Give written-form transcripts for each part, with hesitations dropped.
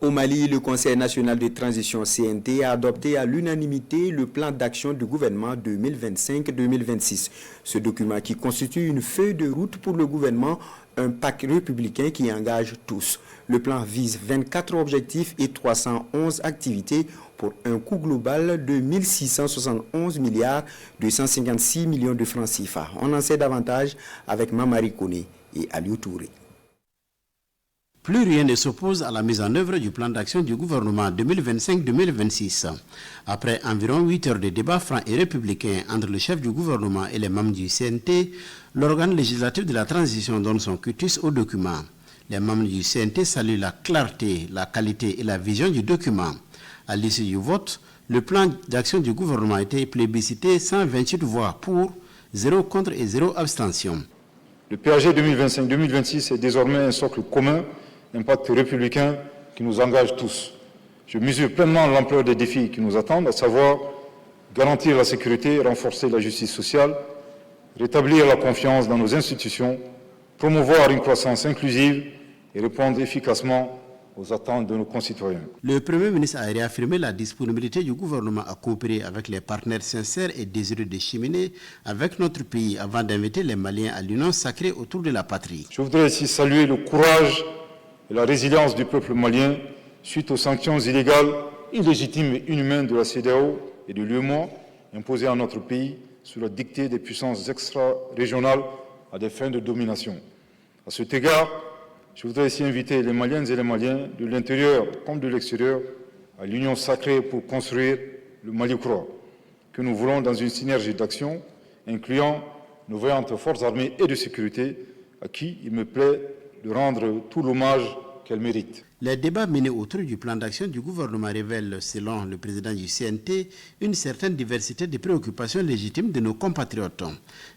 Au Mali, le Conseil national de transition CNT a adopté à l'unanimité le plan d'action du gouvernement 2025-2026. Ce document qui constitue une feuille de route pour le gouvernement, un pacte républicain qui engage tous. Le plan vise 24 objectifs et 311 activités pour un coût global de 1671 milliards 256 millions de francs CFA. On en sait davantage avec Mamari Kone et Aliou Touré. Plus rien ne s'oppose à la mise en œuvre du plan d'action du gouvernement 2025-2026. Après environ 8 heures de débats francs et républicains entre le chef du gouvernement et les membres du CNT, l'organe législatif de la transition donne son cutis au document. Les membres du CNT saluent la clarté, la qualité et la vision du document. À l'issue du vote, le plan d'action du gouvernement a été plébiscité 128 voix pour, 0 contre et 0 abstention. Le PAG 2025-2026 est désormais un socle commun, un pacte républicain qui nous engage tous. Je mesure pleinement l'ampleur des défis qui nous attendent, à savoir garantir la sécurité, renforcer la justice sociale, rétablir la confiance dans nos institutions, promouvoir une croissance inclusive et répondre efficacement aux attentes de nos concitoyens. Le Premier ministre a réaffirmé la disponibilité du gouvernement à coopérer avec les partenaires sincères et désireux de cheminer avec notre pays avant d'inviter les Maliens à l'union sacrée autour de la patrie. Je voudrais ici saluer le courage et la résilience du peuple malien suite aux sanctions illégales, illégitimes et inhumaines de la CEDEAO et de l'UEMOA imposées à notre pays sous la dictée des puissances extra-régionales à des fins de domination. À cet égard, je voudrais ici inviter les Maliennes et les Maliens de l'intérieur comme de l'extérieur à l'union sacrée pour construire le Mali croix, que nous voulons dans une synergie d'action incluant nos vaillantes forces armées et de sécurité, à qui il me plaît de rendre tout l'hommage qu'elles méritent. Les débats menés autour du plan d'action du gouvernement révèlent, selon le président du CNT, une certaine diversité de préoccupations légitimes de nos compatriotes.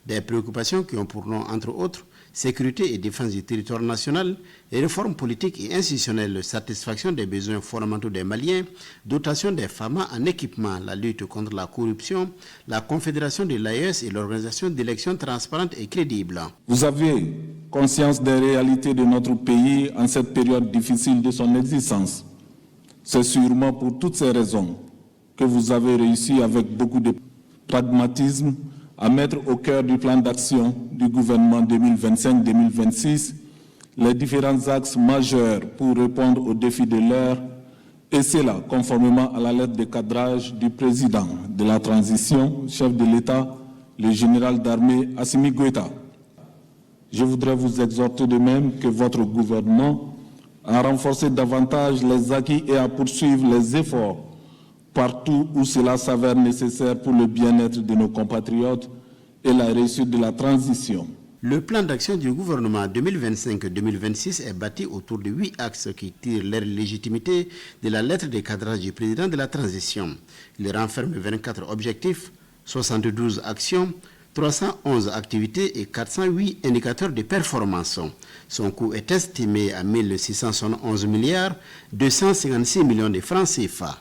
Des préoccupations qui ont pour nom, entre autres, sécurité et défense du territoire national, et réformes politiques et institutionnelles, satisfaction des besoins fondamentaux des Maliens, dotation des FAMA en équipement, la lutte contre la corruption, la confédération de l'AES et l'organisation d'élections transparentes et crédibles. Vous avez conscience des réalités de notre pays en cette période difficile de son existence. C'est sûrement pour toutes ces raisons que vous avez réussi avec beaucoup de pragmatisme à mettre au cœur du plan d'action du gouvernement 2025-2026 les différents axes majeurs pour répondre aux défis de l'heure, et cela conformément à la lettre de cadrage du président de la transition, chef de l'État, le général d'armée Assimi Goïta. Je voudrais vous exhorter de même que votre gouvernement à renforcer davantage les acquis et à poursuivre les efforts partout où cela s'avère nécessaire pour le bien-être de nos compatriotes et la réussite de la transition. Le plan d'action du gouvernement 2025-2026 est bâti autour de 8 axes qui tirent leur légitimité de la lettre de cadrage du président de la transition. Il renferme 24 objectifs, 72 actions, 311 activités et 408 indicateurs de performance. Son coût est estimé à 1671 milliards 256 millions de francs CFA.